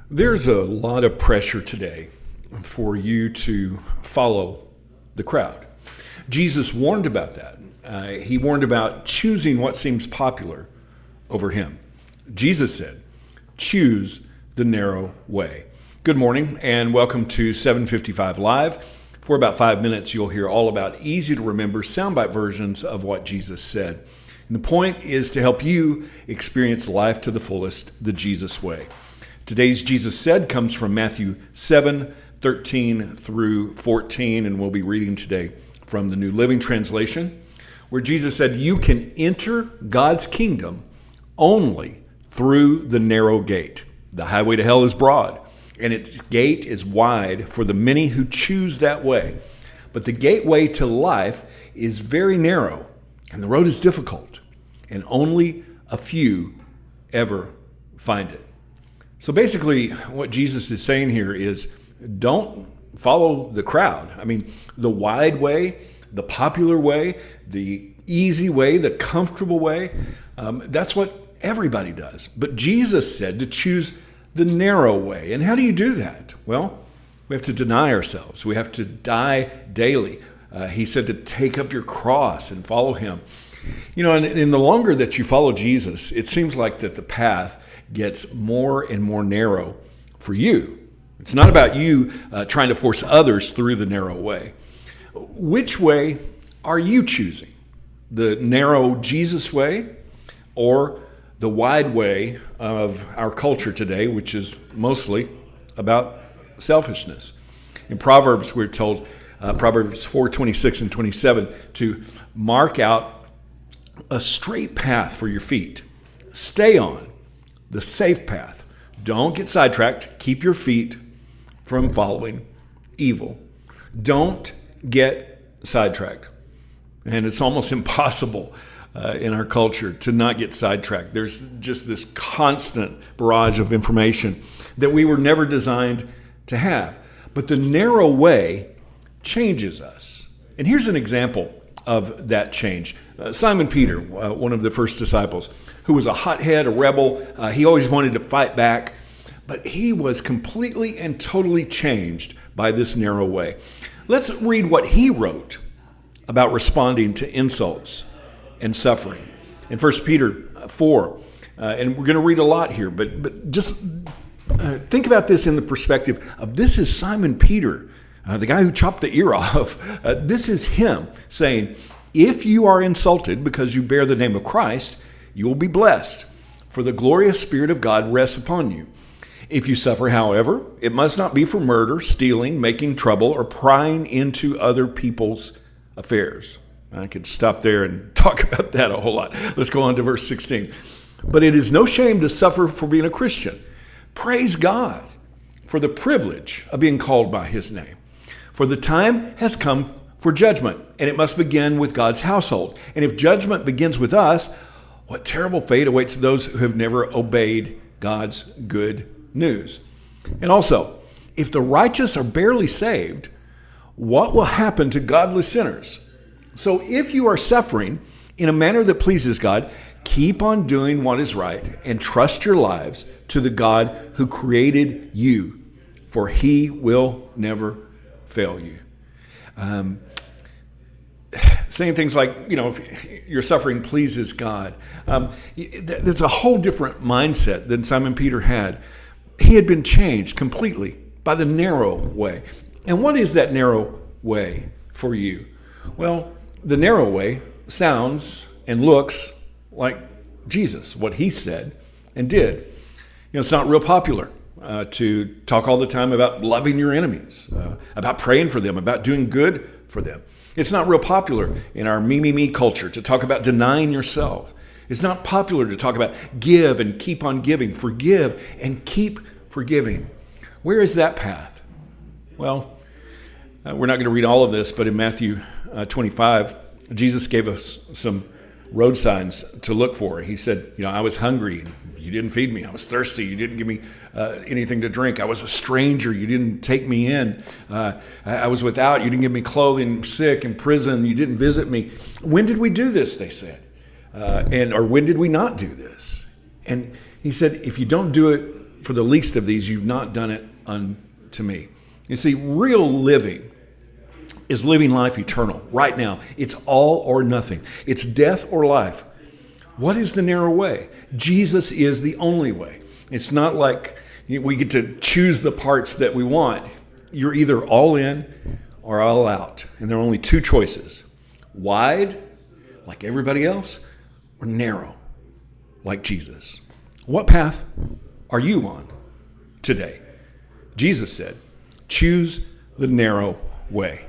There's a lot of pressure today for you to follow the crowd. Jesus warned about that. He warned about choosing what seems popular over him. Jesus said, choose the narrow way. Good morning and welcome to 755 Live. For about 5 minutes, you'll hear all about easy to remember soundbite versions of what Jesus said. And the point is to help you experience life to the fullest, the Jesus way. Today's Jesus Said comes from Matthew 7:13 through 14, and we'll be reading today from the New Living Translation, where Jesus said, you can enter God's kingdom only through the narrow gate. The highway to hell is broad, and its gate is wide for the many who choose that way. But the gateway to life is very narrow, and the road is difficult, and only a few ever find it. So basically, what Jesus is saying here is don't follow the crowd. I mean, the wide way, the popular way, the easy way, the comfortable way, that's what everybody does. But Jesus said to choose the narrow way. And how do you do that? Well, we have to deny ourselves. We have to die daily. He said to take up your cross and follow him. You know, and in the longer that you follow Jesus, it seems like that the path gets more and more narrow for you. It's not about you trying to force others through the narrow way. Which way are you choosing? The narrow Jesus way or the wide way of our culture today, which is mostly about selfishness? In Proverbs, we're told, Proverbs 4:26 and 27, to mark out a straight path for your feet. Stay on the safe path. Don't get sidetracked. Keep your feet from following evil. Don't get sidetracked. And it's almost impossible in our culture to not get sidetracked. There's just this constant barrage of information that we were never designed to have. But the narrow way changes us. And here's an example of that change. Simon Peter, one of the first disciples, who was a hothead, a rebel. He always wanted to fight back, but he was completely and totally changed by this narrow way. Let's read what he wrote about responding to insults and suffering. In 1 Peter 4, and we're going to read a lot here, but just think about this in the perspective of this is Simon Peter, the guy who chopped the ear off. This is him saying, if you are insulted because you bear the name of Christ, you will be blessed, for the glorious Spirit of God rests upon you. If you suffer, however, it must not be for murder, stealing, making trouble, or prying into other people's affairs. I could stop there and talk about that a whole lot. Let's go on to verse 16. But it is no shame to suffer for being a Christian. Praise God for the privilege of being called by his name. For the time has come for judgment, and it must begin with God's household. And if judgment begins with us, what terrible fate awaits those who have never obeyed God's good news. And also, if the righteous are barely saved, what will happen to godless sinners? So if you are suffering in a manner that pleases God, keep on doing what is right and trust your lives to the God who created you, for he will never fail you. Saying things like, if your suffering pleases God. That's a whole different mindset than Simon Peter had. He had been changed completely by the narrow way. And what is that narrow way for you? Well, the narrow way sounds and looks like Jesus, what he said and did. It's not real popular to talk all the time about loving your enemies, about praying for them, about doing good for them. It's not real popular in our me culture to talk about denying yourself. It's not popular to talk about give and keep on giving, forgive and keep forgiving. Where is that path? Well, we're not going to read all of this, but in Matthew 25, Jesus gave us some road signs to look for. He said, I was hungry, and you didn't feed me. I was thirsty, you didn't give me anything to drink. I was a stranger, you didn't take me in. I was without, you didn't give me clothing, sick, in prison, you didn't visit me. When did we do this, they said? Or when did we not do this? And he said, if you don't do it for the least of these, you've not done it unto me. You see, real living is living life eternal right now. It's all or nothing. It's death or life. What is the narrow way? Jesus is the only way. It's not like we get to choose the parts that we want. You're either all in or all out. And there are only two choices: wide, like everybody else, or narrow, like Jesus. What path are you on today? Jesus said, choose the narrow way.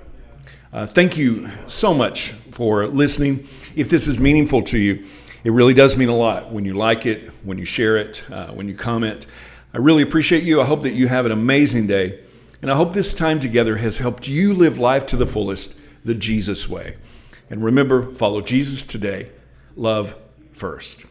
Thank you so much for listening. If this is meaningful to you, it really does mean a lot when you like it, when you share it, when you comment. I really appreciate you. I hope that you have an amazing day. And I hope this time together has helped you live life to the fullest, the Jesus way. And remember, follow Jesus today. Love first.